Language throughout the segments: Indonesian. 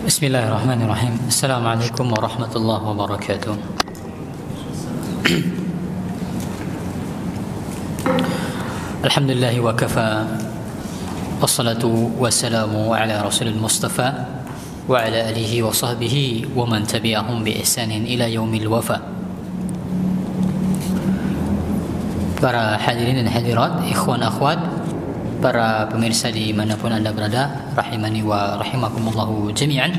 Bismillahirrahmanirrahim. Assalamualaikum warahmatullahi wabarakatuh. Alhamdulillah wa kafa. Wassalatu wassalamu ala rasulil mustafa wa ala alihi wa sahbihi wa man tabi'ahum bi ihsanin ila yaumil wafa. Para hadirin dan hadirat, ikhwan akhwat, para pemirsa di manapun anda berada, rahimani wa rahimakumullahu jami'an.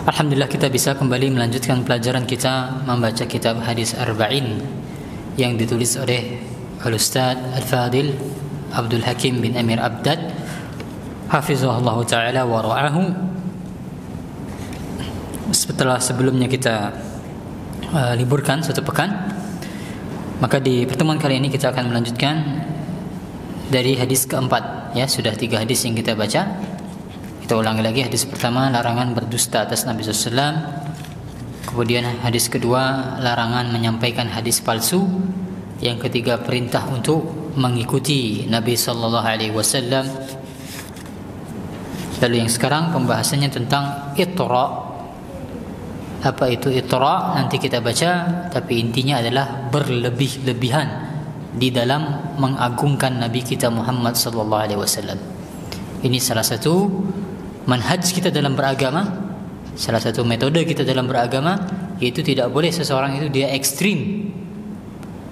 Alhamdulillah kita bisa kembali melanjutkan pelajaran kita membaca kitab Hadis Arba'in yang ditulis oleh Al-Ustaz Al-Fadil Abdul Hakim bin Amir Abdad hafizahullah ta'ala wa ra'ahu. Setelah sebelumnya kita liburkan satu pekan, maka di pertemuan kali ini kita akan melanjutkan dari hadis keempat. Ya, sudah 3 hadis yang kita baca. Kita ulangi lagi. Hadis pertama, larangan berdusta atas Nabi SAW. Kemudian hadis kedua, larangan menyampaikan hadis palsu. Yang ketiga, perintah untuk mengikuti Nabi SAW. Lalu yang sekarang pembahasannya tentang itra. Apa itu itra? Nanti kita baca, tapi intinya adalah berlebih-lebihan di dalam mengagungkan Nabi kita Muhammad sallallahu alaihi wasallam. Ini salah satu manhaj kita dalam beragama, salah satu metode kita dalam beragama, yaitu tidak boleh seseorang itu dia ekstrim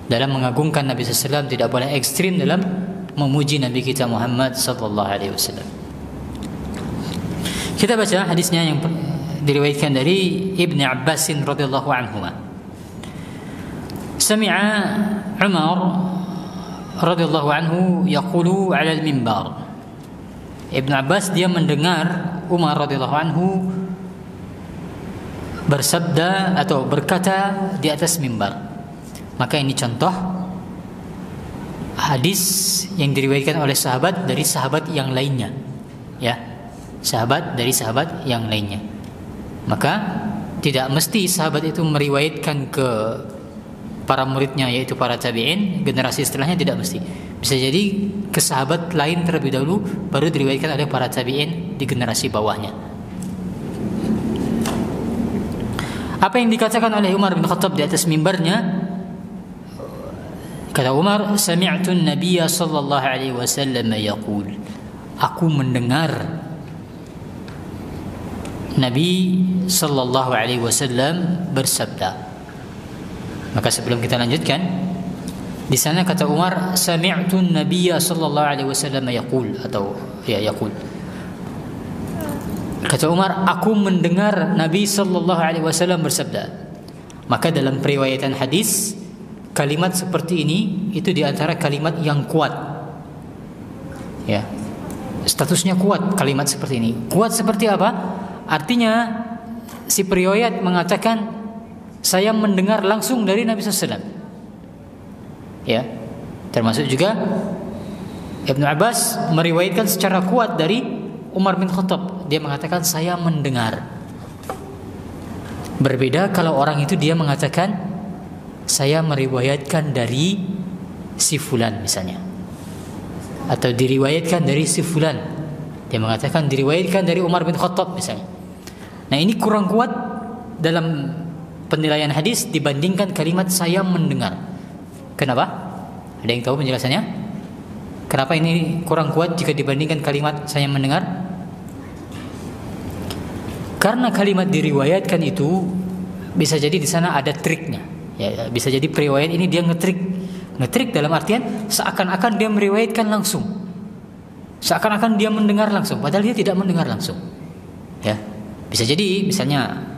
dalam mengagungkan Nabi sallallahu alaihi wasallam, tidak boleh ekstrim dalam memuji Nabi kita Muhammad sallallahu alaihi wasallam. Kita baca hadisnya yang diriwayatkan dari Ibnu Abbas radhiyallahu anhuma. Sami'a Umar radhiyallahu anhu yaqulu 'ala al-minbar. Ibnu Abbas dia mendengar Umar radhiyallahu anhu bersabda atau berkata di atas mimbar. Maka ini contoh hadis yang diriwayatkan oleh sahabat dari sahabat yang lainnya. Ya, sahabat dari sahabat yang lainnya. Maka tidak mesti sahabat itu meriwayatkan ke para muridnya, yaitu para tabi'in, generasi setelahnya, tidak mesti. Bisa jadi ke sahabat lain terlebih dahulu, baru diriwayatkan oleh para tabi'in di generasi bawahnya. Apa yang dikatakan oleh Umar bin Khattab di atas mimbarnya? Kata Umar, sami'tu an-nabiyya sallallahu alaihi wasallam yaqul. Aku mendengar Nabi sallallahu alaihi wasallam bersabda. Maka sebelum kita lanjutkan, di sana kata Umar, sami'tu an-nabiyya sallallahu alaihi wasallam yaqul, atau ya yaqul. Kata Umar, aku mendengar Nabi sallallahu alaihi wasallam bersabda. Maka dalam periwayatan hadis, kalimat seperti ini itu di antara kalimat yang kuat. Ya. Statusnya kuat kalimat seperti ini. Kuat seperti apa? Artinya si periwayat mengatakan saya mendengar langsung dari Nabi SAW. Ya, termasuk juga Ibnu Abbas meriwayatkan secara kuat dari Umar bin Khattab. Dia mengatakan saya mendengar. Berbeda kalau orang itu dia mengatakan saya meriwayatkan dari si fulan misalnya, atau diriwayatkan dari si fulan. Dia mengatakan diriwayatkan dari Umar bin Khattab misalnya. Nah, ini kurang kuat dalam penilaian hadis dibandingkan kalimat saya mendengar. Kenapa? Ada yang tahu penjelasannya? Kenapa ini kurang kuat jika dibandingkan kalimat saya mendengar? Karena kalimat diriwayatkan itu bisa jadi di sana ada triknya. Ya, bisa jadi periwayat ini dia ngetrik dalam artian seakan-akan dia meriwayatkan langsung, seakan-akan dia mendengar langsung, padahal dia tidak mendengar langsung. Ya, bisa jadi misalnya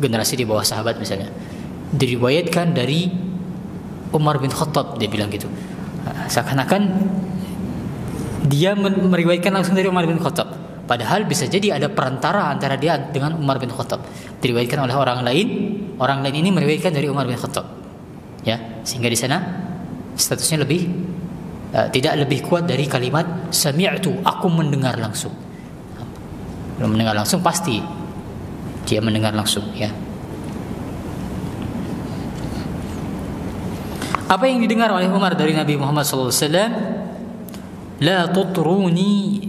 generasi di bawah sahabat misalnya diriwayatkan dari Umar bin Khattab, dia bilang gitu, seakan-akan dia meriwayatkan langsung dari Umar bin Khattab, padahal bisa jadi ada perantara antara dia dengan Umar bin Khattab, diriwayatkan oleh orang lain ini meriwayatkan dari Umar bin Khattab. Ya, sehingga di sana statusnya lebih tidak lebih kuat dari kalimat sami'tu, aku mendengar langsung. Belum mendengar langsung pasti dia mendengar langsung, ya. Apa yang didengar oleh Umar dari Nabi Muhammad SAW? La tutruni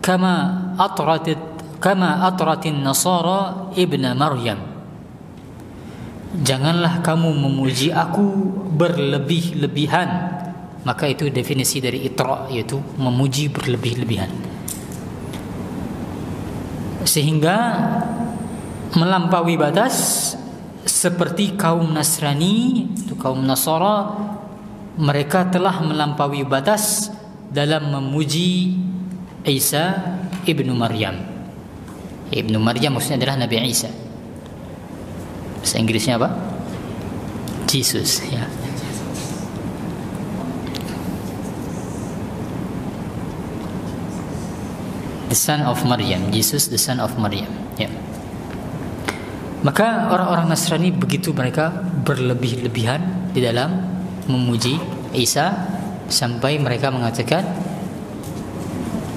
kama atratit kama atratin nasara ibna Maryam. Janganlah kamu memuji aku berlebih-lebihan. Maka itu definisi dari itra, yaitu memuji berlebih-lebihan, sehingga melampaui batas seperti kaum Nasrani, itu kaum Nasara, mereka telah melampaui batas dalam memuji Isa ibnu Maryam. Ibnu Maryam maksudnya adalah Nabi Isa. Bahasa Inggrisnya apa? Jesus, ya. The son of Maryam, Jesus the son of Maryam, ya. Maka orang-orang Nasrani begitu mereka berlebih-lebihan di dalam memuji Isa sampai mereka mengatakan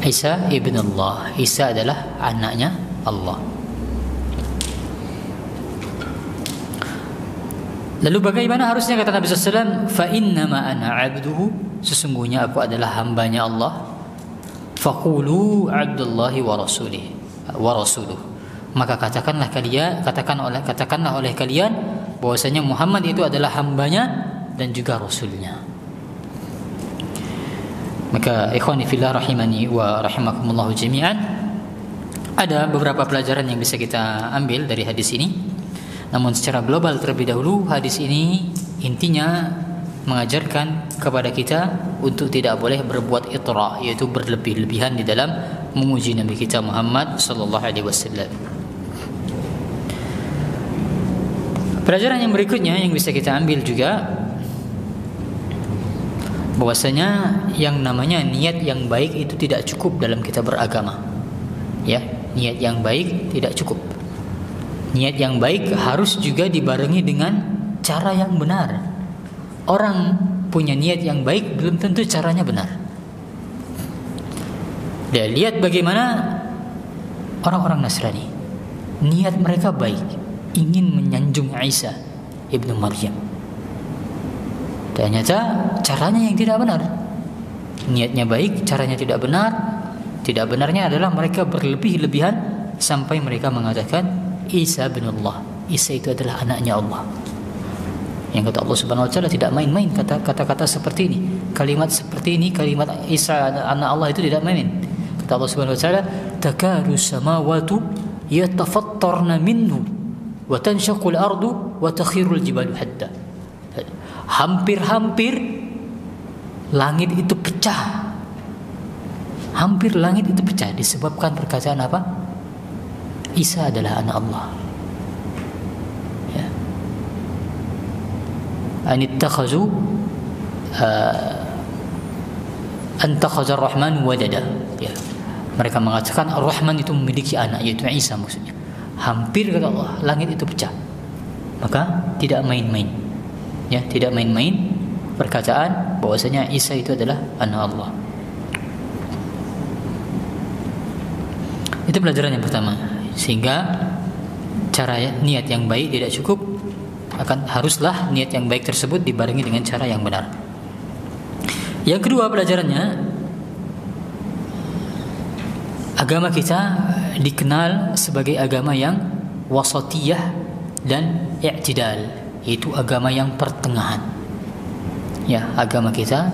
Isa ibn Allah, Isa adalah anaknya Allah. Lalu bagaimana harusnya, kata Nabi SAW, fa innama ana abduhu, sesungguhnya aku adalah hambanya Allah. Faqulu abdullahi wa rasuluh. Maka katakanlah oleh kalian bahwasanya Muhammad itu adalah hambanya dan juga rasulnya. Maka ikhwani fillah rahimani wa rahimakumullah jami'an, ada beberapa pelajaran yang bisa kita ambil dari hadis ini. Namun secara global terlebih dahulu, hadis ini intinya mengajarkan kepada kita untuk tidak boleh berbuat itra, yaitu berlebih-lebihan di dalam memuji Nabi kita Muhammad sallallahu alaihi wasallam. Pelajaran yang berikutnya yang bisa kita ambil juga, bahwasanya yang namanya niat yang baik itu tidak cukup dalam kita beragama. Ya, niat yang baik tidak cukup. Niat yang baik harus juga dibarengi dengan cara yang benar. Orang punya niat yang baik belum tentu caranya benar. Dan lihat bagaimana orang-orang Nasrani, niat mereka baik, ingin menyanjung Isa ibnu Maryam. Ternyata caranya yang tidak benar. Niatnya baik, caranya tidak benar. Tidak benarnya adalah mereka berlebih-lebihan sampai mereka mengatakan Isa bin Allah, Isa itu adalah anaknya Allah. Yang kata Allah Subhanahu wa taala tidak main-main kata-kata seperti ini. Kalimat seperti ini, kalimat Isa anak Allah itu tidak main-main. Kata Allah Subhanahu wa taala, takadu samawati yatafattarna minhu wa tanshaqu al-ardu wa takhiru al-jibalu hatta. Hampir-hampir langit itu pecah. Hampir langit itu pecah disebabkan perkataan apa? Isa adalah anak Allah. Anittakhazu antakhaza ar-Rahman walada. Ya. Mereka mengatakan Ar-Rahman itu memiliki anak, yaitu Isa maksudnya. Hampir kata Allah langit itu pecah. Maka tidak main-main. Ya, tidak main-main perkataan bahwasanya Isa itu adalah anak Allah. Itu pelajaran yang pertama. Sehingga cara niat yang baik tidak cukup, haruslah niat yang baik tersebut dibarengi dengan cara yang benar. Yang kedua pelajarannya, agama kita dikenal sebagai agama yang wasatiyah dan i'tidal, yaitu agama yang pertengahan. Ya, agama kita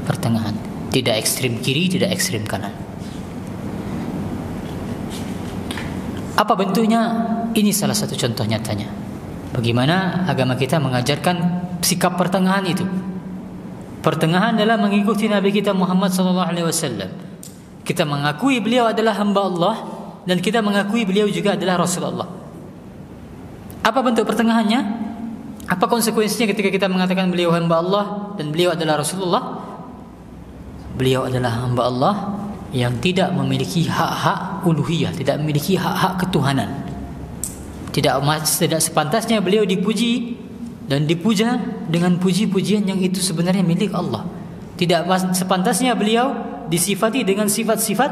pertengahan, tidak ekstrim kiri, tidak ekstrim kanan. Apa bentuknya? Ini salah satu contoh nyatanya. Bagaimana agama kita mengajarkan sikap pertengahan itu. Pertengahan dalam mengikuti Nabi kita Muhammad SAW. Kita mengakui beliau adalah hamba Allah dan kita mengakui beliau juga adalah Rasulullah. Apa bentuk pertengahannya? Apa konsekuensinya ketika kita mengatakan beliau hamba Allah dan beliau adalah Rasulullah? Beliau adalah hamba Allah yang tidak memiliki hak-hak uluhiyah, tidak memiliki hak-hak ketuhanan. Tidak sepantasnya beliau dipuji dan dipuja dengan puji-pujian yang itu sebenarnya milik Allah. Tidak sepantasnya beliau disifati dengan sifat-sifat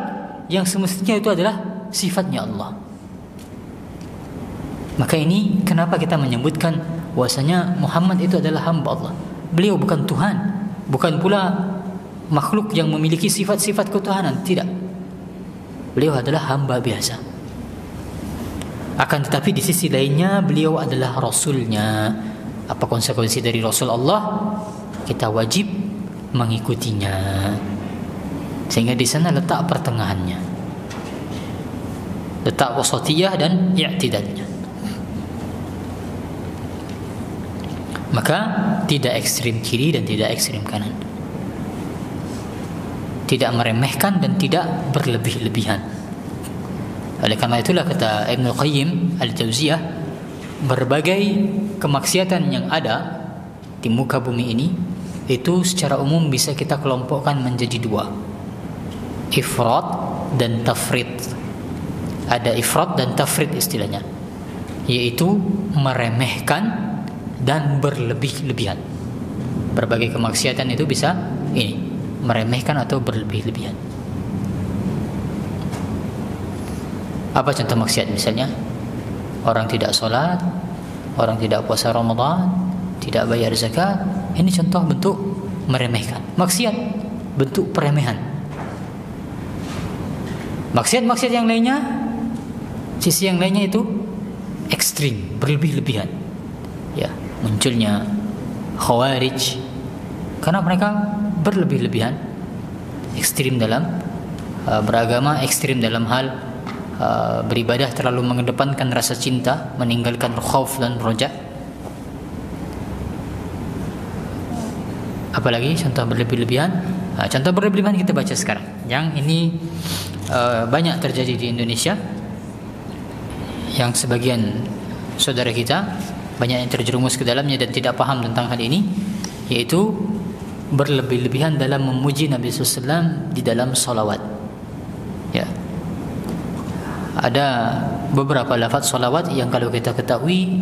yang semestinya itu adalah sifatnya Allah. Maka ini kenapa kita menyebutkan bahwasanya Muhammad itu adalah hamba Allah. Beliau bukan Tuhan, bukan pula makhluk yang memiliki sifat-sifat ketuhanan, tidak. Beliau adalah hamba biasa. Akan tetapi di sisi lainnya beliau adalah Rasulnya. Apa konsekuensi dari Rasul Allah? Kita wajib mengikutinya. Sehingga di sana letak pertengahannya, letak wasatiyah dan i'tidalnya. Maka tidak ekstrim kiri dan tidak ekstrim kanan, tidak meremehkan dan tidak berlebih-lebihan. Oleh karena itulah kata Ibnu Qayyim Al-Jauziyah, berbagai kemaksiatan yang ada di muka bumi ini itu secara umum bisa kita kelompokkan menjadi dua, ifrat dan tafrid. Ada ifrat dan tafrid istilahnya, yaitu meremehkan dan berlebih-lebihan. Berbagai kemaksiatan itu bisa ini, meremehkan atau berlebih-lebihan. Apa contoh maksiat? Misalnya orang tidak sholat, orang tidak puasa Ramadan, tidak bayar zakat. Ini contoh bentuk meremehkan. Maksiat bentuk peremehan. Maksiat-maksiat yang lainnya, sisi yang lainnya itu ekstrim, berlebih-lebihan. Ya, munculnya Khawarij karena mereka berlebih-lebihan, ekstrim dalam beragama, ekstrim dalam hal beribadah, terlalu mengedepankan rasa cinta, meninggalkan khauf dan roja. Apalagi contoh berlebih-lebihan? Contoh berlebih-lebihan kita baca sekarang. Yang ini banyak terjadi di Indonesia, yang sebagian saudara kita banyak yang terjerumus ke dalamnya dan tidak paham tentang hal ini, yaitu berlebih-lebihan dalam memuji Nabi SAW di dalam salawat. Ya, ada beberapa lafaz salawat yang kalau kita ketahui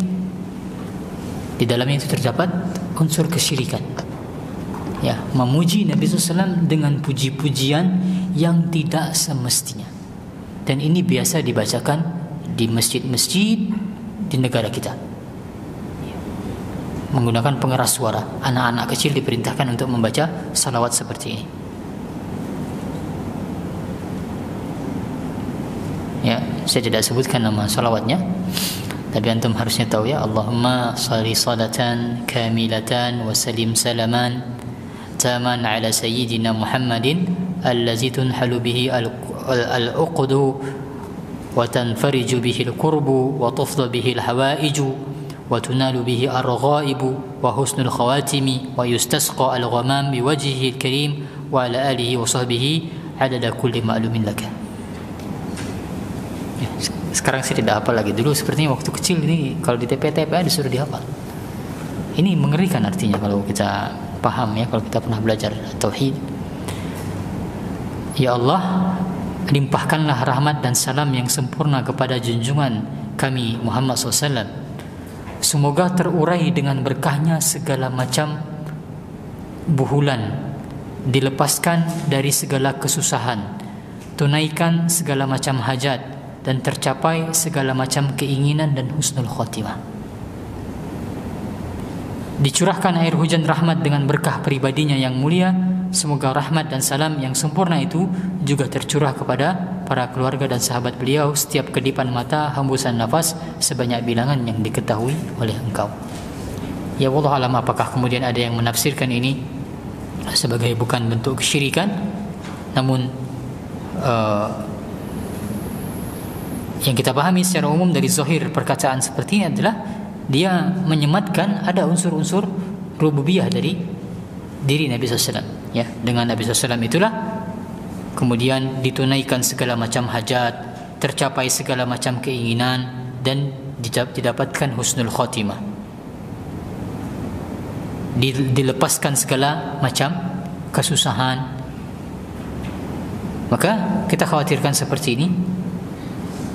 di dalamnya itu terdapat unsur kesyirikan. Ya, memuji Nabi SAW dengan puji-pujian yang tidak semestinya. Dan ini biasa dibacakan di masjid-masjid di negara kita. Menggunakan pengeras suara. Anak-anak kecil diperintahkan untuk membaca salawat seperti ini. Ya, saya tidak sebutkan nama salawatnya, tapi antum harusnya tahu ya. Allahumma shalli salatan kamilatan wa salim salaman taman ala sayyidina Muhammadin allazi tunhalu bihi al-uqdu wa tanfariju bihi al-qurbu wa tufdha bihi al-hawaiju wa tunalu bihi ar-ghaibu wa husnul khawatimi wa yustasqa al-ghamam biwajhihi al-karim wa ala alihi wa sahbihi adada kulli ma'lumin laka. Sekarang saya tidak hafal lagi. Dulu sepertinya waktu kecil ini kalau di TPA disuruh dihafal. Ini mengerikan artinya kalau kita paham ya, kalau kita pernah belajar tauhid. Ya Allah, limpahkanlah rahmat dan salam yang sempurna kepada junjungan kami Muhammad SAW. Semoga terurai dengan berkahnya segala macam buhulan, dilepaskan dari segala kesusahan, tunaikan segala macam hajat, dan tercapai segala macam keinginan dan husnul khotimah. Dicurahkan air hujan rahmat dengan berkah pribadinya yang mulia. Semoga rahmat dan salam yang sempurna itu juga tercurah kepada para keluarga dan sahabat beliau setiap kedipan mata, hembusan nafas, sebanyak bilangan yang diketahui oleh Engkau. Ya Allah alam, apakah kemudian ada yang menafsirkan ini sebagai bukan bentuk kesyirikan, namun yang kita pahami secara umum dari zahir perkataan seperti ini adalah dia menyematkan ada unsur-unsur rububiyah dari diri Nabi SAW. Ya, dengan Nabi SAW itulah kemudian ditunaikan segala macam hajat, tercapai segala macam keinginan, dan didapatkan husnul khotimah. Dilepaskan segala macam kesusahan. Maka kita khawatirkan seperti ini,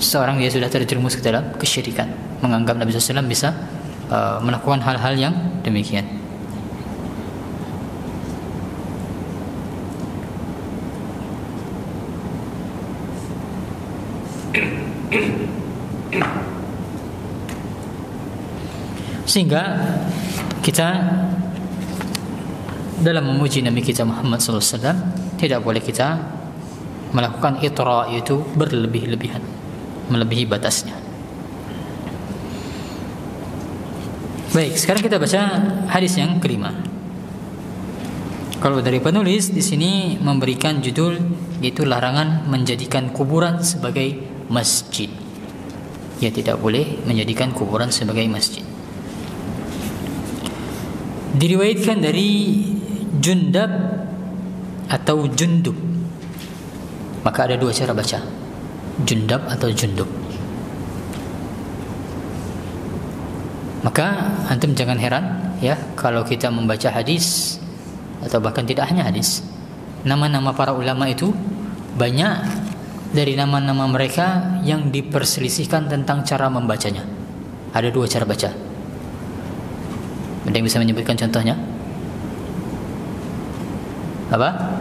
seorang dia sudah terjerumus ke dalam kesyirikan, menganggap Nabi SAW bisa melakukan hal-hal yang demikian. Sehingga kita dalam memuji Nabi kita Muhammad SAW tidak boleh kita melakukan itra, yaitu berlebih-lebihan, melebihi batasnya. Baik, sekarang kita baca hadis yang kelima. Kalau dari penulis di sini memberikan judul yaitu larangan menjadikan kuburan sebagai masjid. Ya, tidak boleh menjadikan kuburan sebagai masjid. Diriwayatkan dari Jundab atau Jundub. Maka ada dua cara baca, Jundab atau Jundub. Maka antum jangan heran ya kalau kita membaca hadis atau bahkan tidak hanya hadis, nama-nama para ulama itu banyak dari nama-nama mereka yang diperselisihkan tentang cara membacanya. Ada dua cara baca. Ada yang bisa menyebutkan contohnya? Apa?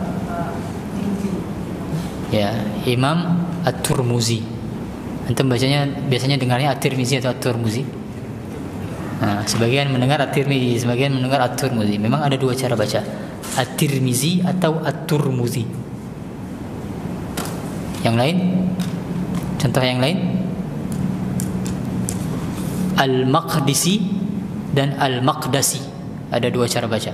Ya, Imam At-Tirmizi. Antum bacanya biasanya dengarnya At-Tirmizi atau At-Tirmizi? Nah, sebagian mendengar At-Tirmizi, sebagian mendengar At-Tirmizi. Memang ada dua cara baca, At-Tirmizi atau At-Tirmizi. Yang lain? Contoh yang lain? Al-Maqdisi dan Al-Maqdasi. Ada dua cara baca.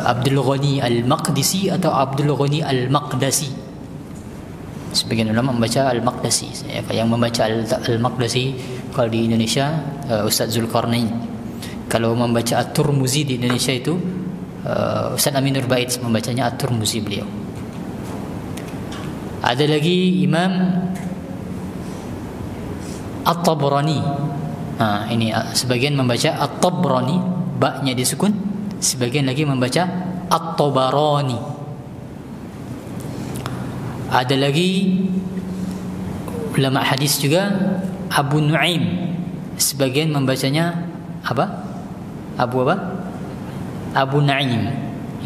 Abdul Ghani Al-Maqdisi atau Abdul Ghani Al-Maqdasi. Sebagian ulama membaca Al-Maqdasi. Yang membaca Al-Maqdasi kalau di Indonesia Ustaz Zulkarnain. Kalau membaca At-Tirmizi di Indonesia itu Ustaz Aminur Bait membacanya At-Tirmizi beliau. Ada lagi Imam At-Tabrani. Ini sebagian membaca At-Tabrani, ba-nya disukun. Sebagian lagi membaca At-Tabarani. Ada lagi ulama hadis juga Abu Nuaim. Sebagian membacanya apa? Abu Naim.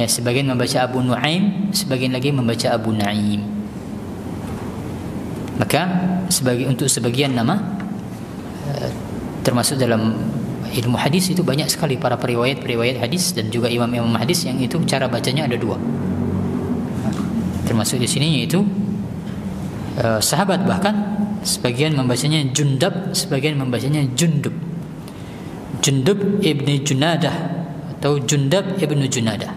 Ya, sebagian membaca Abu Nuaim, sebagian lagi membaca Abu Naim. Maka untuk sebagian nama termasuk dalam ilmu hadis itu banyak sekali para periwayat hadis dan juga imam-imam hadis yang itu cara bacanya ada dua. Termasuk di sini yaitu sahabat, bahkan sebagian membacanya Jundab, sebagian membacanya Jundub. Jundub ibni Junadah atau Jundab ibnu Junadah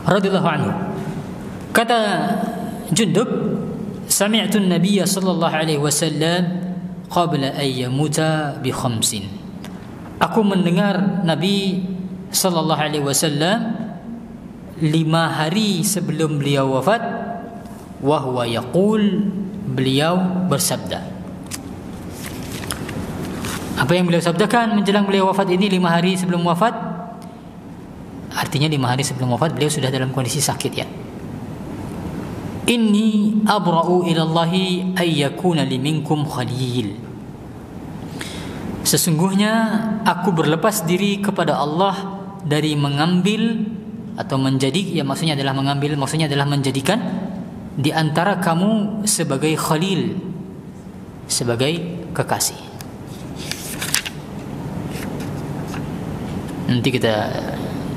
radhiyallahu anhu. Kata Jundub, sami'tu an-nabiy sallallahu alaihi wasallam qabla an yamuta bi khamsin. Aku mendengar Nabi sallallahu alaihi wasallam 5 hari sebelum beliau wafat, wa huwa yaqul, beliau bersabda. Apa yang beliau sabdakan menjelang beliau wafat ini 5 hari sebelum wafat? Artinya 5 hari sebelum wafat beliau sudah dalam kondisi sakit ya. Inni abra'u ilallahi ayyakuna li minkum khalil. Sesungguhnya aku berlepas diri kepada Allah dari mengambil atau menjadi, ya maksudnya adalah mengambil, maksudnya adalah menjadikan di antara kamu sebagai khalil, sebagai kekasih. Nanti kita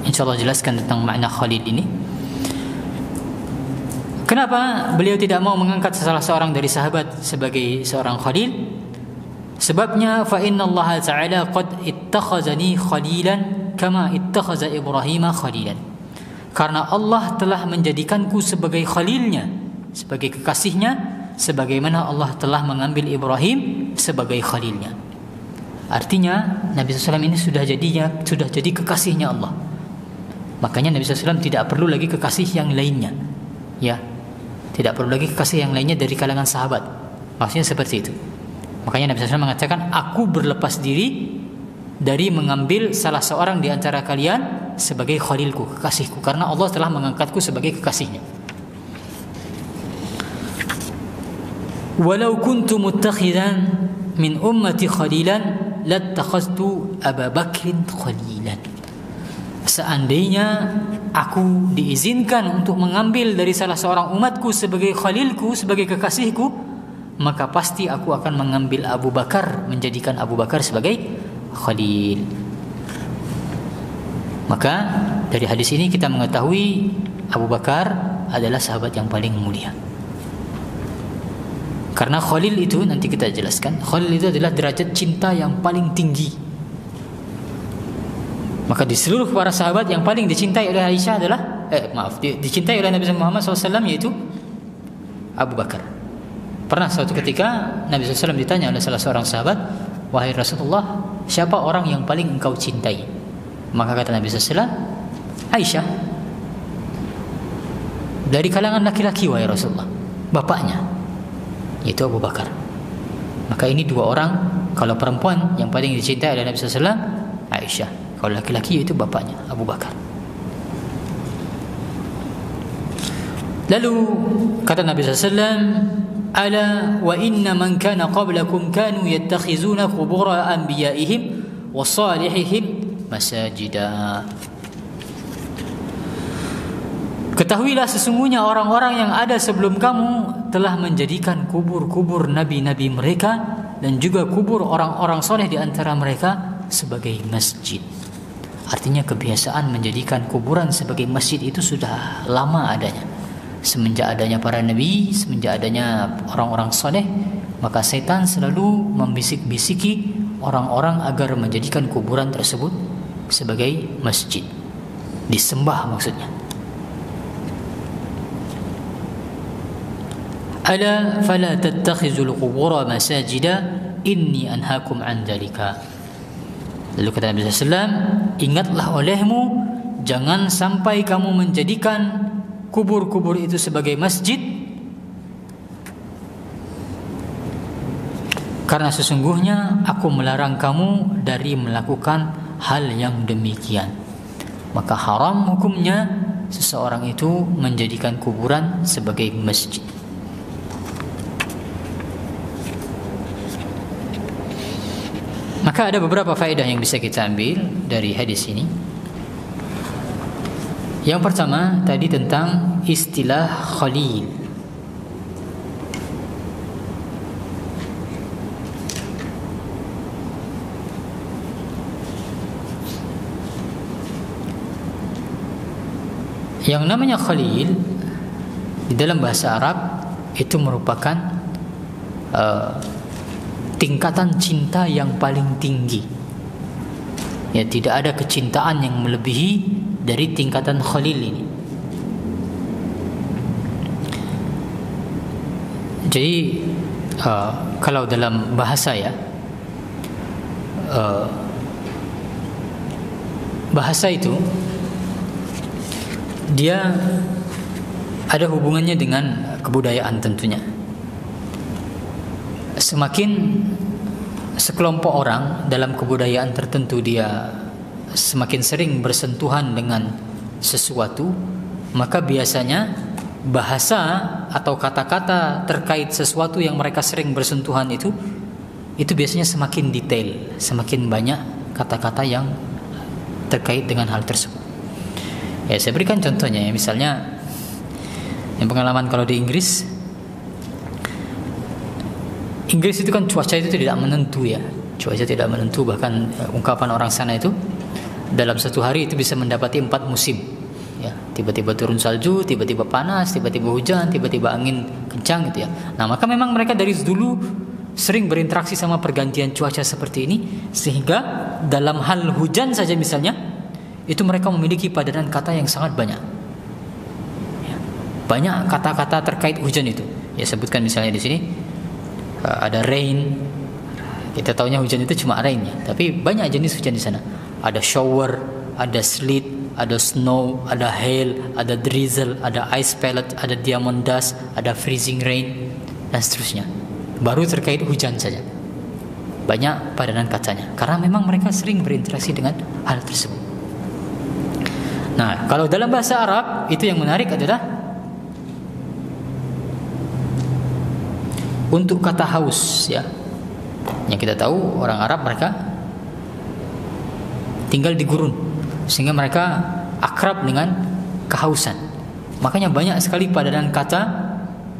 insyaallah jelaskan tentang makna khalil ini. Kenapa beliau tidak mau mengangkat salah seorang dari sahabat sebagai seorang khalil? Sebabnya fa inna Allah Ta'ala qad ittakhazani khalilan kama ittakhaza Ibrahim khalilan. Karena Allah telah menjadikanku sebagai khalilnya, sebagai kekasihnya, sebagaimana Allah telah mengambil Ibrahim sebagai khalilnya. Artinya Nabi SAW ini sudah jadi kekasihnya Allah. Makanya Nabi SAW tidak perlu lagi kekasih yang lainnya. Ya, tidak perlu lagi kekasih yang lainnya dari kalangan sahabat. Maksudnya seperti itu. Makanya Nabi SAW mengatakan, aku berlepas diri dari mengambil salah seorang di antara kalian sebagai khalilku, kekasihku, karena Allah telah mengangkatku sebagai kekasihnya. Walau kuntu muttakhidan min ummati khalilan lattakhaztu Abu Bakrin khalilan. Seandainya aku diizinkan untuk mengambil dari salah seorang umatku sebagai khalilku, sebagai kekasihku, maka pasti aku akan mengambil Abu Bakar, menjadikan Abu Bakar sebagai khalil. Maka dari hadis ini kita mengetahui Abu Bakar adalah sahabat yang paling mulia. Karena Khalil itu nanti kita jelaskan, Khalil itu adalah derajat cinta yang paling tinggi. Maka di seluruh para sahabat yang paling dicintai oleh Aisyah adalah dicintai oleh Nabi Muhammad SAW yaitu Abu Bakar. Pernah suatu ketika Nabi SAW ditanya oleh salah seorang sahabat, "Wahai Rasulullah, siapa orang yang paling engkau cintai?" Maka kata Nabi SAW, "Aisyah." "Dari kalangan laki-laki wahai Rasulullah?" "Bapaknya, yaitu Abu Bakar." Maka ini dua orang. Kalau perempuan yang paling dicintai oleh Nabi SAW, Aisyah. Kalau laki-laki yaitu bapaknya, Abu Bakar. Lalu kata Nabi SAW, "Ala wa inna man kana qablakum kanu yattakhizuna qubura anbiya'ihim wa salihihim masajida." Ketahuilah sesungguhnya orang-orang yang ada sebelum kamu telah menjadikan kubur-kubur nabi-nabi mereka dan juga kubur orang-orang soleh di antara mereka sebagai masjid. Artinya kebiasaan menjadikan kuburan sebagai masjid itu sudah lama adanya. Semenjak adanya para nabi, semenjak adanya orang-orang soleh, maka setan selalu membisik-bisiki orang-orang agar menjadikan kuburan tersebut sebagai masjid. Disembah maksudnya. Ala fala tattakhizul qubura masajida inni anhaakum an dzalika. Lalu kata Nabi SAW, "Ingatlah olehmu, jangan sampai kamu menjadikan kubur-kubur itu sebagai masjid, karena sesungguhnya aku melarang kamu dari melakukan hal yang demikian." Maka haram hukumnya seseorang itu menjadikan kuburan sebagai masjid. Maka ada beberapa faedah yang bisa kita ambil dari hadis ini. Yang pertama tadi tentang istilah Khalil. Yang namanya Khalil di dalam bahasa Arab itu merupakan tingkatan cinta yang paling tinggi. Ya, tidak ada kecintaan yang melebihi dari tingkatan Khalil ini. Jadi kalau dalam bahasa ya, bahasa itu dia ada hubungannya dengan kebudayaan tentunya. Semakin sekelompok orang dalam kebudayaan tertentu dia semakin sering bersentuhan dengan sesuatu, maka biasanya bahasa atau kata-kata terkait sesuatu yang mereka sering bersentuhan itu biasanya semakin detail, semakin banyak kata-kata yang terkait dengan hal tersebut. Ya, saya berikan contohnya ya, misalnya yang pengalaman kalau di Inggris itu kan cuaca itu tidak menentu ya. Cuaca tidak menentu, bahkan ungkapan orang sana itu dalam satu hari itu bisa mendapati 4 musim. Ya, tiba-tiba turun salju, tiba-tiba panas, tiba-tiba hujan, tiba-tiba angin kencang gitu ya. Nah, maka memang mereka dari dulu sering berinteraksi sama pergantian cuaca seperti ini, sehingga dalam hal hujan saja misalnya itu mereka memiliki padanan kata yang sangat banyak. Ya, banyak kata-kata terkait hujan itu. Ya, sebutkan misalnya di sini ada rain, kita taunya hujan itu cuma rain ya, tapi banyak jenis hujan di sana. Ada shower, ada sleet, ada snow, ada hail, ada drizzle, ada ice pellet, ada diamond dust, ada freezing rain, dan seterusnya. Baru terkait hujan saja banyak padanan katanya, karena memang mereka sering berinteraksi dengan hal tersebut. Nah, kalau dalam bahasa Arab itu yang menarik adalah untuk kata haus ya. Yang kita tahu orang Arab mereka tinggal di gurun, sehingga mereka akrab dengan kehausan. Makanya banyak sekali padanan kata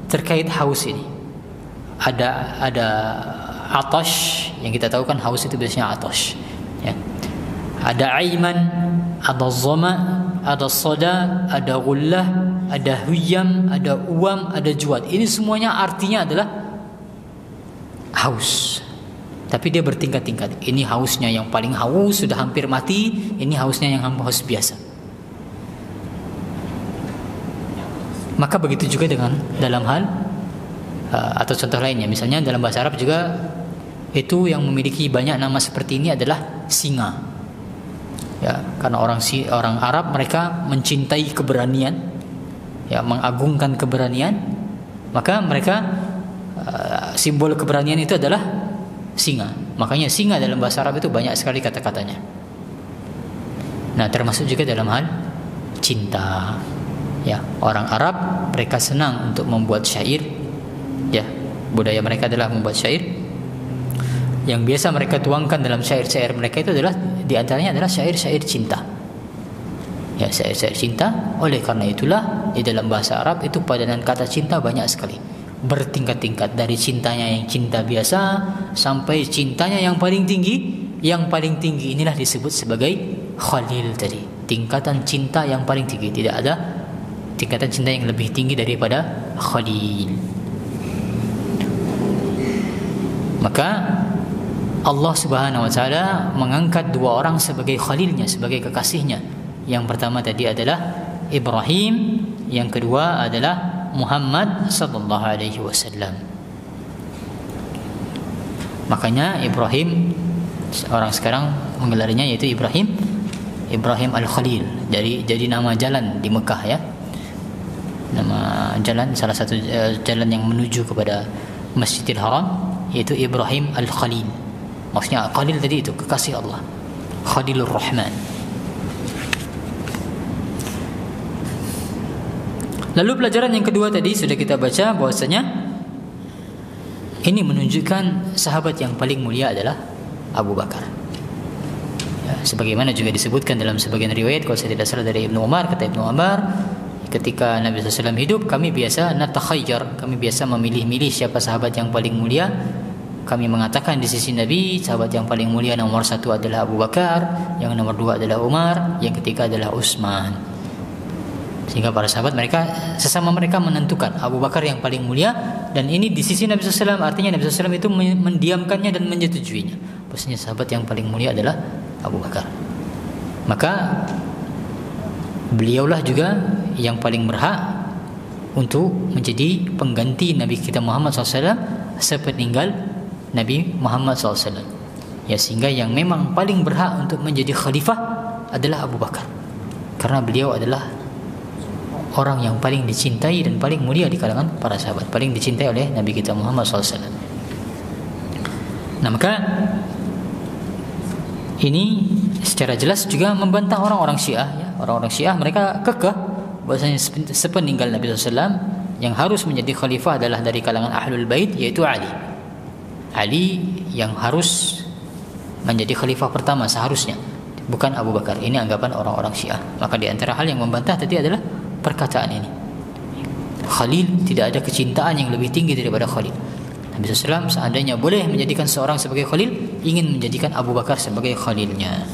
terkait haus ini. Ada atash, yang kita tahu kan haus itu biasanya atash ya. Ada aiman, ada zama, ada sada, ada ghullah, ada huyam, ada uam, ada juad. Ini semuanya artinya adalah haus. Tapi dia bertingkat-tingkat. Ini hausnya yang paling haus, sudah hampir mati. Ini hausnya yang haus biasa. Maka begitu juga dengan dalam hal atau contoh lainnya. Misalnya dalam bahasa Arab juga itu yang memiliki banyak nama seperti ini adalah singa. Ya, karena orang Arab mereka mencintai keberanian, ya, mengagungkan keberanian. Maka mereka simbol keberanian itu adalah singa. Makanya singa dalam bahasa Arab itu banyak sekali kata-katanya. Nah, termasuk juga dalam hal cinta. Ya, orang Arab mereka senang untuk membuat syair. Ya, budaya mereka adalah membuat syair. Yang biasa mereka tuangkan dalam syair-syair mereka itu adalah diantaranya adalah syair-syair cinta. Ya, syair-syair cinta. Oleh karena itulah di dalam bahasa Arab itu padanan kata cinta banyak sekali. Bertingkat-tingkat dari cintanya yang cinta biasa sampai cintanya yang paling tinggi. Yang paling tinggi inilah disebut sebagai khalil tadi. Tingkatan cinta yang paling tinggi. Tidak ada tingkatan cinta yang lebih tinggi daripada khalil. Maka Allah Subhanahu wa taala mengangkat dua orang sebagai khalilnya, sebagai kekasihnya. Yang pertama tadi adalah Ibrahim, yang kedua adalah Muhammad sallallahu alaihi wasallam. Makanya Ibrahim orang sekarang menggelarnya yaitu Ibrahim Al-Khalil. Jadi nama jalan di Mekah, ya. Nama jalan, salah satu jalan yang menuju kepada Masjidil Haram yaitu Ibrahim Al-Khalil. Maksudnya Khalil tadi itu kekasih Allah, Khalilur Rahman. Lalu pelajaran yang kedua tadi sudah kita baca bahwasanya ini menunjukkan sahabat yang paling mulia adalah Abu Bakar. Ya, sebagaimana juga disebutkan dalam sebagian riwayat, kalau saya tidak salah dari Ibnu Umar, kata Ibnu Umar, ketika Nabi SAW hidup, kami biasa natakhayyar, kami biasa memilih-milih siapa sahabat yang paling mulia. Kami mengatakan di sisi Nabi, sahabat yang paling mulia nomor satu adalah Abu Bakar, yang nomor dua adalah Umar, yang ketiga adalah Utsman. Sehingga para sahabat mereka sesama mereka menentukan Abu Bakar yang paling mulia, dan ini di sisi Nabi SAW artinya Nabi SAW itu mendiamkannya dan menyetujuinya. Maksudnya sahabat yang paling mulia adalah Abu Bakar. Maka beliaulah juga yang paling berhak untuk menjadi pengganti Nabi kita Muhammad SAW sepeninggal Nabi Muhammad SAW. Ya, sehingga yang memang paling berhak untuk menjadi khalifah adalah Abu Bakar, karena beliau adalah orang yang paling dicintai dan paling mulia di kalangan para sahabat, paling dicintai oleh Nabi kita Muhammad SAW. Nah, maka ini secara jelas juga membantah orang-orang Syiah. Ya. Orang-orang Syiah mereka kekeh bahwasanya sepeninggal Nabi SAW yang harus menjadi khalifah adalah dari kalangan Ahlul Bait, yaitu Ali. Ali yang harus menjadi khalifah pertama seharusnya, bukan Abu Bakar. Ini anggapan orang-orang Syiah. Maka di antara hal yang membantah tadi adalah perkataan ini. Khalil, tidak ada kecintaan yang lebih tinggi daripada Khalil. Nabi SAW seandainya boleh menjadikan seorang sebagai Khalil, ingin menjadikan Abu Bakar sebagai Khalilnya.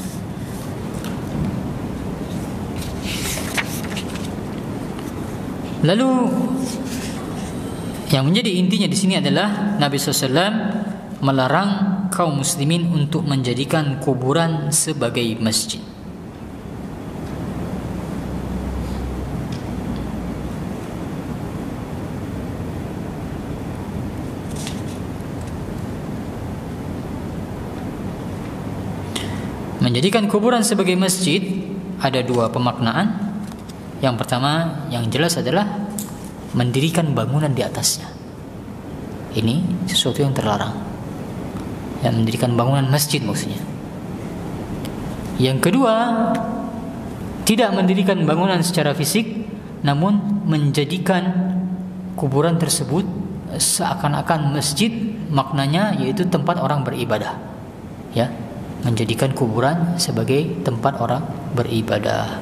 Lalu yang menjadi intinya di sini adalah Nabi SAW melarang kaum muslimin untuk menjadikan kuburan sebagai masjid. Menjadikan kuburan sebagai masjid ada dua pemaknaan. Yang pertama yang jelas adalah mendirikan bangunan di atasnya. Ini sesuatu yang terlarang. Yang mendirikan bangunan masjid maksudnya. Yang kedua, tidak mendirikan bangunan secara fisik, namun menjadikan kuburan tersebut seakan-akan masjid, maknanya yaitu tempat orang beribadah. Ya. Menjadikan kuburan sebagai tempat orang beribadah.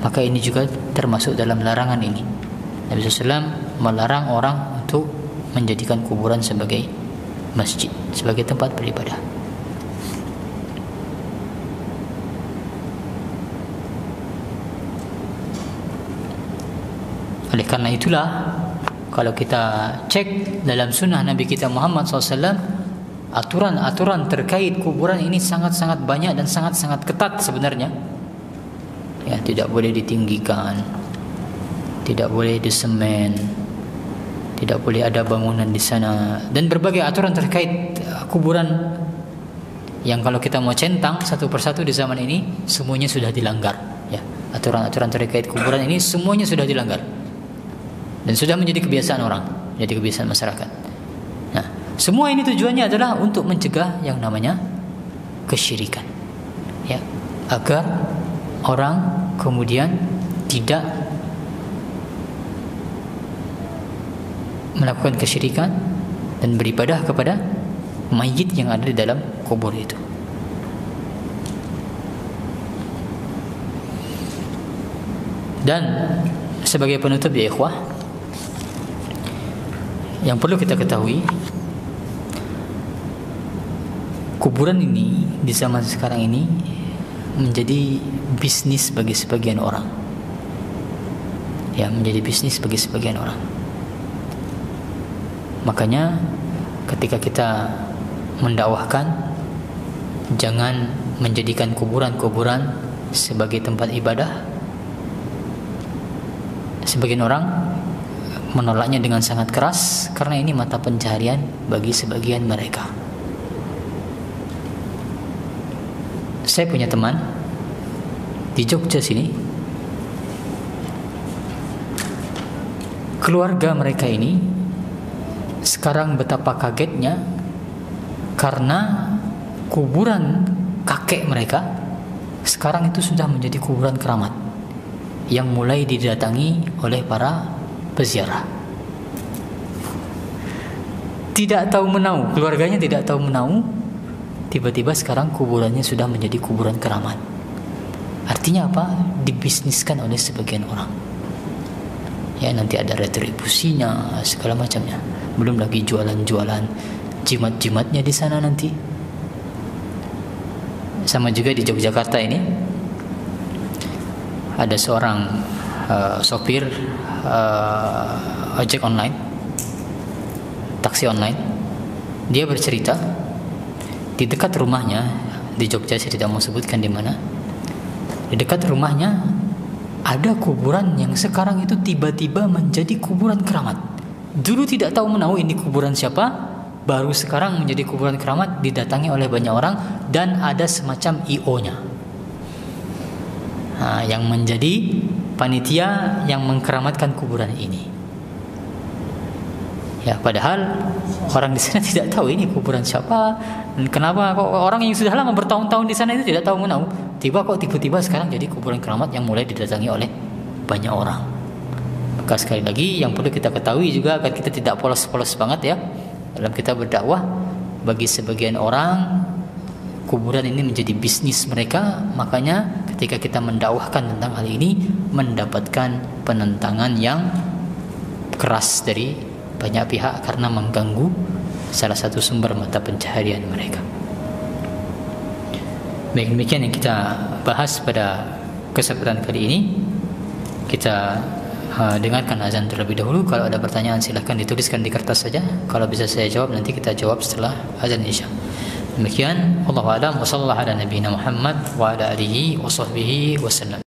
Maka ini juga termasuk dalam larangan ini. Nabi SAW melarang orang untuk menjadikan kuburan sebagai masjid, sebagai tempat beribadah. Oleh karena itulah kalau kita cek dalam sunnah Nabi kita Muhammad SAW, aturan-aturan terkait kuburan ini sangat-sangat banyak dan sangat-sangat ketat sebenarnya. Ya, tidak boleh ditinggikan, tidak boleh disemen, tidak boleh ada bangunan di sana, dan berbagai aturan terkait kuburan yang kalau kita mau centang satu persatu di zaman ini semuanya sudah dilanggar. Ya, aturan-aturan terkait kuburan ini semuanya sudah dilanggar dan sudah menjadi kebiasaan orang, jadi kebiasaan masyarakat. Nah, semua ini tujuannya adalah untuk mencegah yang namanya kesyirikan, ya, agar orang kemudian tidak melakukan kesyirikan dan beribadah kepada mayit yang ada di dalam kubur itu. Dan sebagai penutup ya ikhwah, yang perlu kita ketahui, kuburan ini di zaman sekarang ini menjadi bisnis bagi sebagian orang. Ya, menjadi bisnis bagi sebagian orang. Makanya ketika kita mendakwahkan, jangan menjadikan kuburan-kuburan sebagai tempat ibadah. Sebagian orang menolaknya dengan sangat keras karena ini mata pencaharian bagi sebagian mereka. Saya punya teman di Jogja sini, keluarga mereka ini sekarang betapa kagetnya karena kuburan kakek mereka sekarang itu sudah menjadi kuburan keramat yang mulai didatangi oleh para peziarah. Tidak tahu menau, keluarganya tidak tahu menau, tiba-tiba sekarang kuburannya sudah menjadi kuburan keramat. Artinya apa? Dibisniskan oleh sebagian orang. Ya, nanti ada retribusinya, segala macamnya. Belum lagi jualan-jualan jimat-jimatnya di sana nanti. Sama juga di Yogyakarta ini, ada seorang sopir ojek online, taksi online. Dia bercerita di dekat rumahnya di Jogja, saya tidak mau sebutkan di mana. Di dekat rumahnya ada kuburan yang sekarang itu tiba-tiba menjadi kuburan keramat. Dulu tidak tahu menahu ini kuburan siapa, baru sekarang menjadi kuburan keramat, didatangi oleh banyak orang dan ada semacam IO-nya. Nah, yang menjadi panitia yang mengkeramatkan kuburan ini. Ya, padahal orang di sana tidak tahu ini kuburan siapa dan kenapa kok orang yang sudah lama bertahun-tahun di sana itu tidak tahu menahu. Tiba-tiba sekarang jadi kuburan keramat yang mulai didatangi oleh banyak orang. Maka sekali lagi yang perlu kita ketahui juga agar kita tidak polos-polos banget ya dalam kita berdakwah. Bagi sebagian orang kuburan ini menjadi bisnis mereka, makanya ketika kita mendakwahkan tentang hal ini mendapatkan penentangan yang keras dari banyak pihak karena mengganggu salah satu sumber mata pencaharian mereka. Baik, demikian yang kita bahas pada kesempatan kali ini. Kita dengarkan azan terlebih dahulu. Kalau ada pertanyaan silahkan dituliskan di kertas saja. Kalau bisa saya jawab nanti kita jawab setelah azan isya. Demikian, wallahu a'lam wa sallallahu ala nabiyyina Muhammad wa ala alihi wa sahbihi wasallam.